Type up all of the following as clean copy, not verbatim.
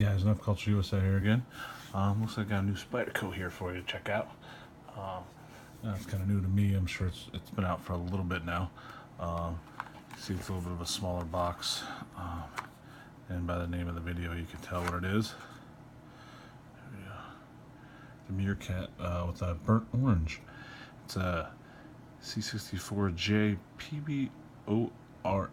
Guys, Enough Culture USA here again. Looks like I got a new Spyderco here for you to check out. It's kind of new to me. I'm sure it's been out for a little bit now. See, it's a little bit of a smaller box, and by the name of the video, you can tell what it is. The Meerkat with a burnt orange. It's a C64J PBORE.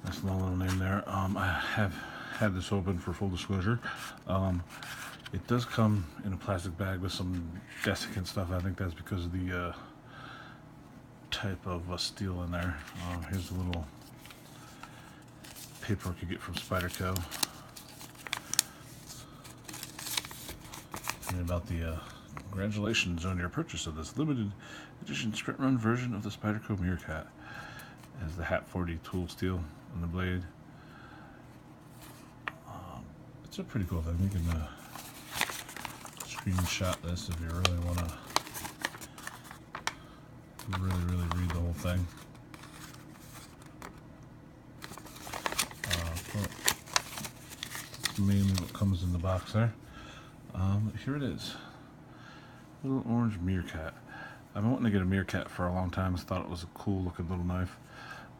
Nice long little name there. I have had this open for full disclosure. It does come in a plastic bag with some desiccant stuff. I think that's because of the type of steel in there. Here's a little paperwork you get from Spyderco. And about the congratulations on your purchase of this limited edition sprint run version of the Spyderco Meerkat. It has the Hat 40 tool steel on the blade. It's a pretty cool thing. You can screenshot this if you really want to really read the whole thing. That's mainly what comes in the box there. Here it is. Little orange meerkat. I've been wanting to get a meerkat for a long time. I thought it was a cool looking little knife.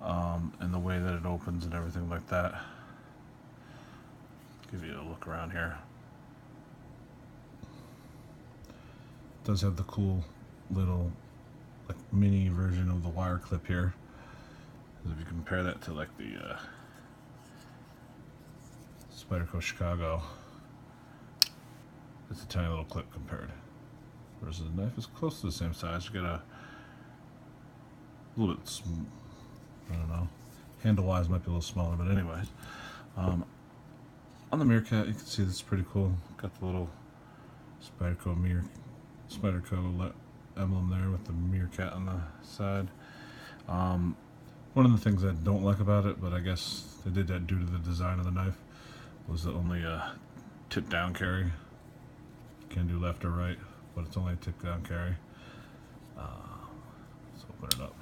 And the way that it opens and everything like that. Give you a look around here. It does have the cool little like mini version of the wire clip here. If you compare that to like the Spyderco Chicago, it's a tiny little clip compared. Whereas the knife is close to the same size. You got a little bit, I don't know, handle-wise might be a little smaller, but anyways. On the Meerkat, you can see this is pretty cool. Got the little Spyderco emblem there with the Meerkat on the side. One of the things I don't like about it, but I guess they did that due to the design of the knife, was that only a tip down carry. You can do left or right, but it's only a tip down carry. Let's open it up.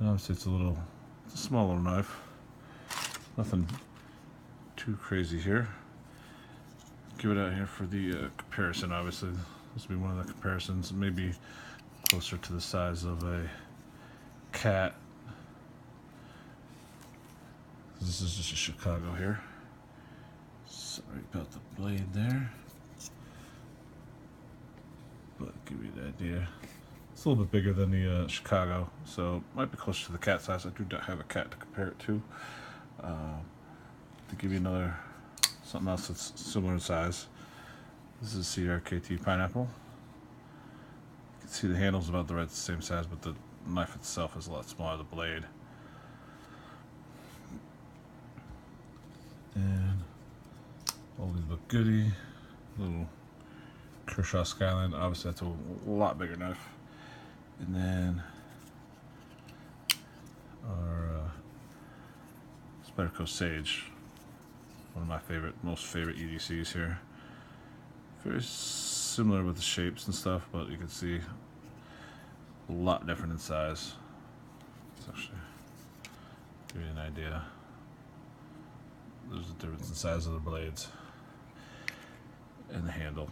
Obviously it's a small little knife. Nothing too crazy here. Give it out here for the comparison. Obviously this will be one of the comparisons, maybe closer to the size of a cat. This is just a Chicago here. Sorry about the blade there, but give you the idea. It's a little bit bigger than the Chicago, so it might be closer to the cat size. I do not have a cat to compare it to. To give you something else that's similar in size, this is CRKT pineapple. You can see the handle's about the same size, but the knife itself is a lot smaller, the blade. And oldie but goodie, little Kershaw Skyline. Obviously that's a lot bigger knife. And then our Spyderco Sage, one of my most favorite EDCs here. Very similar with the shapes and stuff, but you can see a lot different in size. Let's actually give you an idea. There's a difference in size of the blades and the handle.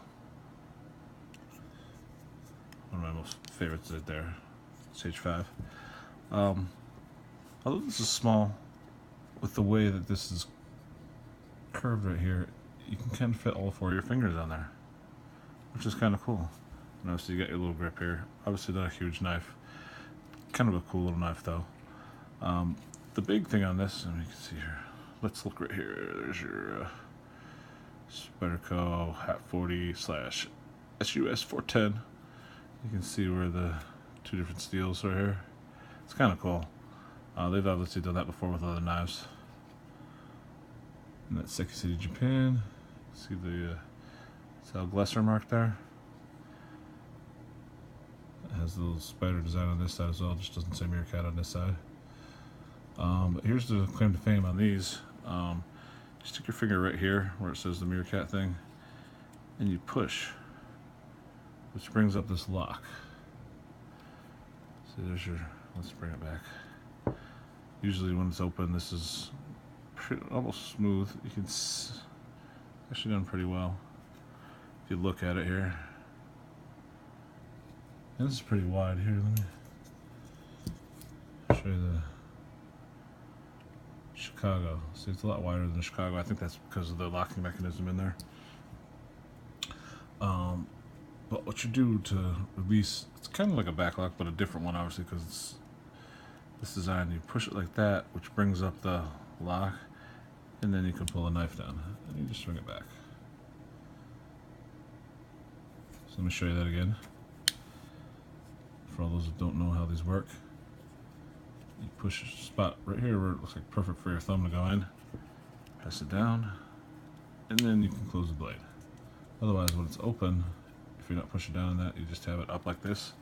One of my most favorites right there, Sage 5. Although this is small, with the way that this is curved right here, you can kind of fit all 4 of your fingers on there, which is kind of cool. And obviously you got your little grip here. Obviously not a huge knife. Kind of a cool little knife though. The big thing on this, and you can see here, let's look right here. There's your Spyderco Hat 40 / SUS 410. You can see where the 2 different steels are here. It's kind of cool. They've obviously done that before with other knives. And that's Seki City, Japan. See the Sal Glesser mark there. It has the little spider design on this side as well. Just doesn't say Meerkat on this side. But here's the claim to fame on these. Just stick your finger right here where it says the Meerkat thing, and you push, which brings up this lock. See, there's your, let's bring it back. Usually when it's open, this is almost smooth. You can actually done pretty well if you look at it here. And this is pretty wide here. Let me show you the Chicago. See, it's a lot wider than Chicago. I think that's because of the locking mechanism in there. But what you do to release, it's kind of like a back lock, but a different one, obviously, because it's this design. You push it like that, which brings up the lock, and then you can pull the knife down, and you just swing it back. So let me show you that again. For all those that don't know how these work, you push a spot right here where it looks like perfect for your thumb to go in, press it down, and then you can close the blade. Otherwise, when it's open, if you're not pushing down on that, you just have it up like this,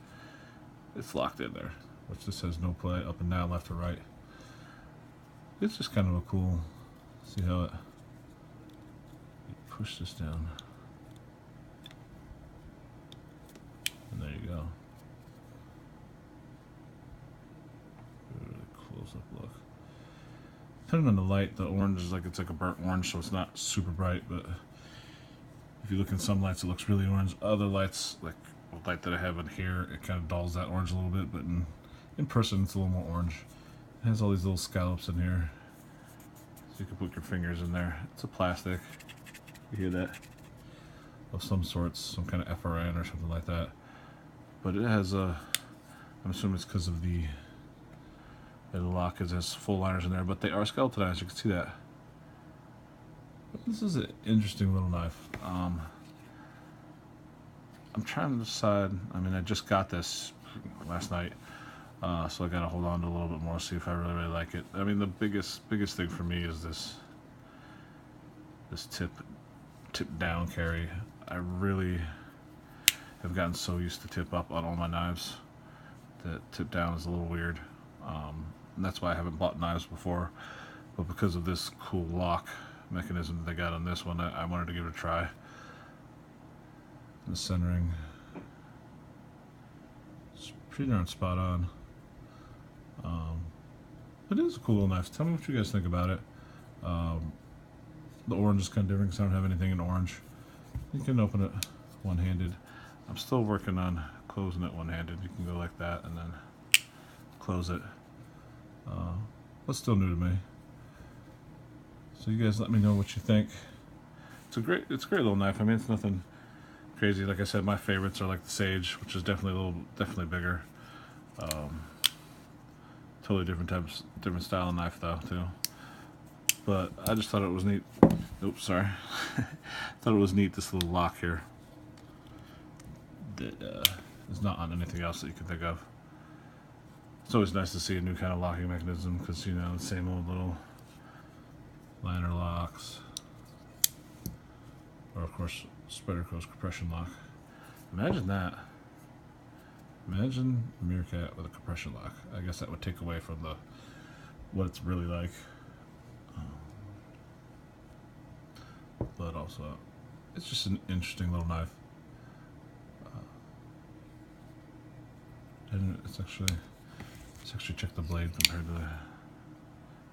it's locked in there, which just says no play, up and down, left or right. It's just kind of a cool, see how it, you push this down, and there you go. Really close up look. Depending on the light, the orange is like, it's like a burnt orange, so it's not super bright, but if you look in some lights, it looks really orange. Other lights, like the light that I have in here, it kind of dulls that orange a little bit, but in person, it's a little more orange. It has all these little scallops in here, so you can put your fingers in there. It's a plastic, you hear that? Of some sorts, some kind of FRN or something like that. But it has a, I'm assuming it's because of the lock, it has full liners in there, but they are skeletonized, you can see that. This is an interesting little knife. I'm trying to decide. I mean, I just got this last night, so I got to hold on to a little bit more, see if I really like it. I mean, the biggest thing for me is this tip down carry. I really have gotten so used to tip up on all my knives that tip down is a little weird, and that's why I haven't bought knives before. But because of this cool lock mechanism that they got on this one, I wanted to give it a try. The centering, it's pretty darn spot on. It is a cool little knife. Tell me what you guys think about it. The orange is kind of different because I don't have anything in orange. You can open it one-handed. I'm still working on closing it one-handed. You can go like that and then close it. That's still new to me. So you guys let me know what you think. It's a great little knife. I mean, it's nothing crazy. Like I said, my favorites are like the Sage, which is definitely bigger. Totally different style of knife though too. But I just thought it was neat. Oops, sorry. Thought it was neat, this little lock here that is not on anything else that you can think of. It's always nice to see a new kind of locking mechanism because, you know, the same old little liner locks, or of course Spyderco's compression lock. Imagine that. Imagine a Meerkat with a compression lock. I guess that would take away from what it's really like. But also, it's just an interesting little knife. And let's actually check the blade compared to the.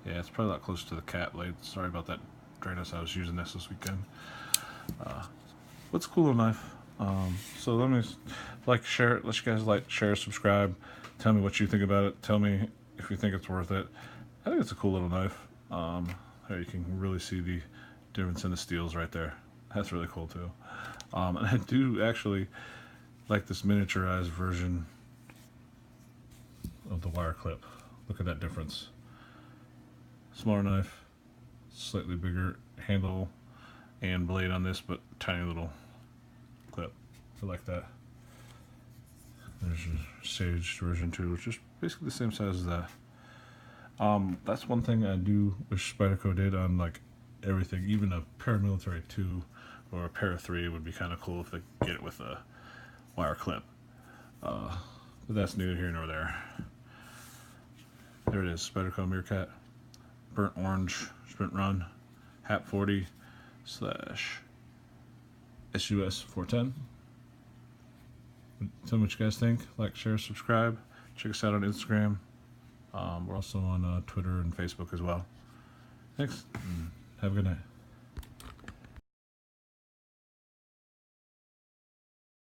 Yeah, it's probably a lot closer to the cat blade. Sorry about that dryness. I was using this weekend. What's a cool little knife? So let me share it. Let you guys like, share, subscribe. Tell me what you think about it. Tell me if you think it's worth it. I think it's a cool little knife. There you can really see the difference in the steels right there. That's really cool too. And I do actually like this miniaturized version of the wire clip. Look at that difference. Smaller knife, slightly bigger handle and blade on this, but tiny little clip. I like that. There's your Sage version 2, which is basically the same size as that. That's one thing I do wish Spyderco did on like everything. Even a paramilitary 2 or a para 3 would be kind of cool if they get it with a wire clip. But that's neither here nor there. There it is, Spyderco Meerkat, burnt orange, sprint run, HAP 40 / SUS 410. Tell me what you guys think. Like, share, subscribe. Check us out on Instagram. We're also on Twitter and Facebook as well. Thanks, and have a good night.